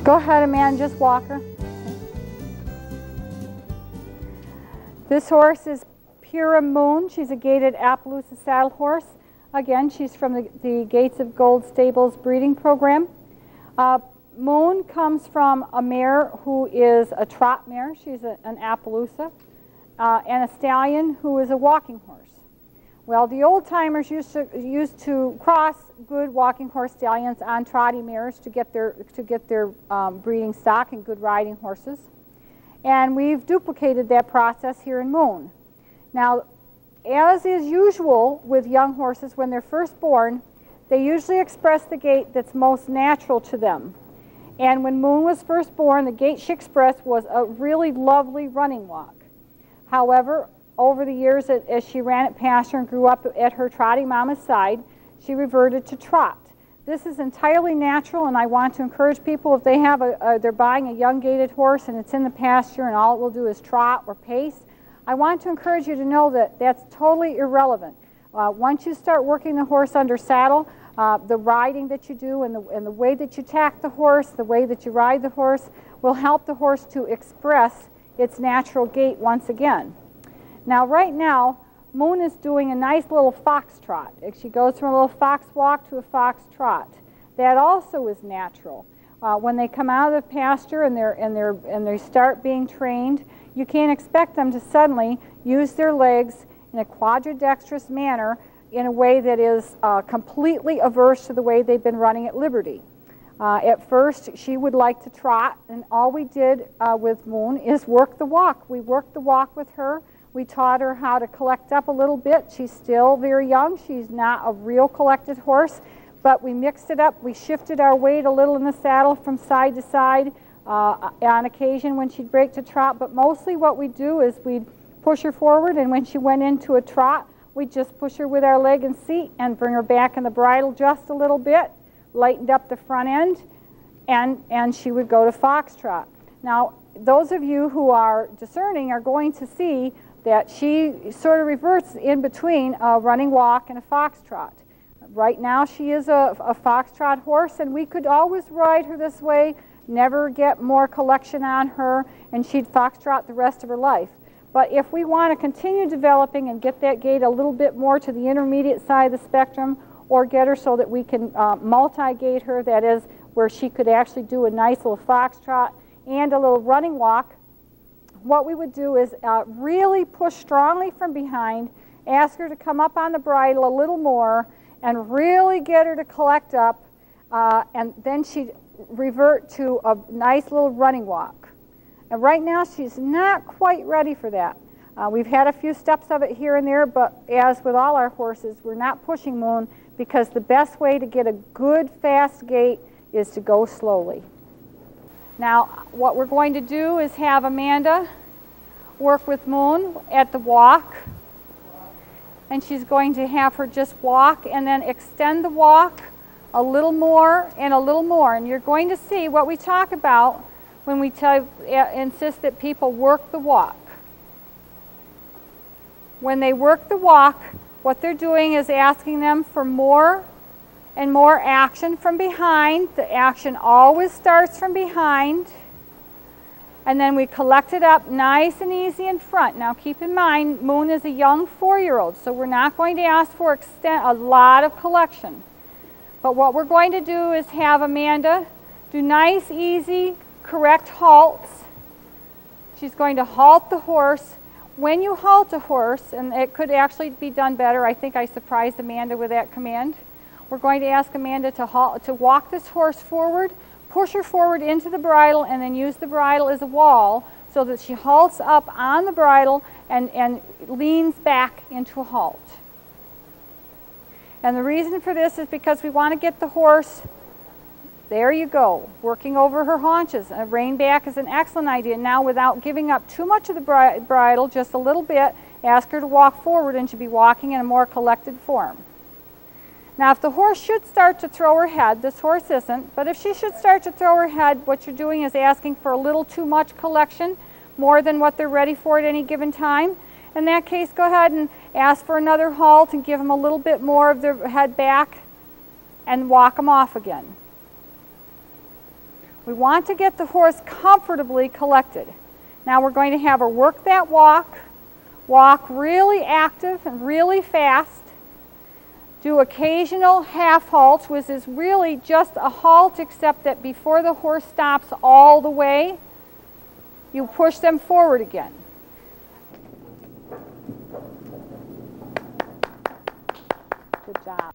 Go ahead, Amanda, just walk her. This horse is Pura Moon. She's a gaited Appaloosa saddle horse. Again, she's from the Gates of Gold Stables breeding program. Moon comes from a mare who is a trot mare. She's an Appaloosa. And a stallion who is a walking horse. Well, the old-timers used to cross good walking horse stallions on trotty mares to get their breeding stock and good riding horses. And we've duplicated that process here in Moon. Now, as is usual with young horses when they're first born, they usually express the gait that's most natural to them. And when Moon was first born, the gait she expressed was a really lovely running walk. However, over the years, as she ran at pasture and grew up at her trotting mama's side, she reverted to trot. This is entirely natural, and I want to encourage people, if they have they're buying a young gaited horse and it's in the pasture and all it will do is trot or pace, I want to encourage you to know that that's totally irrelevant. Once you start working the horse under saddle, the riding that you do and the way that you tack the horse, the way that you ride the horse, will help the horse to express its natural gait once again. Now, right now, Moon is doing a nice little fox trot. She goes from a little fox walk to a fox trot. That also is natural. When they come out of the pasture and they start being trained, you can't expect them to suddenly use their legs in a quadridextrous manner in a way that is completely averse to the way they've been running at liberty. At first, she would like to trot, and all we did with Moon is work the walk. We worked the walk with her. We taught her how to collect up a little bit. She's still very young. She's not a real collected horse, but we mixed it up. We shifted our weight a little in the saddle from side to side on occasion when she'd break to trot, but mostly what we do is we'd push her forward, and when she went into a trot, we'd just push her with our leg and seat and bring her back in the bridle just a little bit, lightened up the front end, and she would go to foxtrot. Now, those of you who are discerning are going to see that she sort of reverts in between a running walk and a foxtrot. Right now she is a foxtrot horse, and we could always ride her this way, never get more collection on her, and she'd foxtrot the rest of her life. But if we want to continue developing and get that gait a little bit more to the intermediate side of the spectrum, or get her so that we can multi-gait her, that is, where she could actually do a nice little foxtrot and a little running walk, what we would do is really push strongly from behind, ask her to come up on the bridle a little more, and really get her to collect up, and then she'd revert to a nice little running walk. And right now she's not quite ready for that. We've had a few steps of it here and there, but as with all our horses, we're not pushing Moon, because the best way to get a good fast gait is to go slowly. Now, what we're going to do is have Amanda work with Moon at the walk, and she's going to have her just walk and then extend the walk a little more and a little more. And you're going to see what we talk about when we insist that people work the walk. When they work the walk, what they're doing is asking them for more and more action from behind. The action always starts from behind. And then we collect it up nice and easy in front. Now keep in mind, Moon is a young 4-year-old, so we're not going to ask for a lot of collection. But what we're going to do is have Amanda do nice, easy, correct halts. She's going to halt the horse. When you halt a horse, and it could actually be done better, I think I surprised Amanda with that command. We're going to ask Amanda to walk this horse forward, push her forward into the bridle, and then use the bridle as a wall so that she halts up on the bridle and leans back into a halt. And the reason for this is because we want to get the horse, there you go, working over her haunches. A rein back is an excellent idea. Now, without giving up too much of the bridle, just a little bit, ask her to walk forward, and she'll be walking in a more collected form. Now, if the horse should start to throw her head, this horse isn't, but if she should start to throw her head, what you're doing is asking for a little too much collection, more than what they're ready for at any given time. In that case, go ahead and ask for another halt and give them a little bit more of their head back and walk them off again. We want to get the horse comfortably collected. Now we're going to have her work that walk really active and really fast. Do occasional half halts, which is really just a halt except that before the horse stops all the way, you push them forward again. Good job.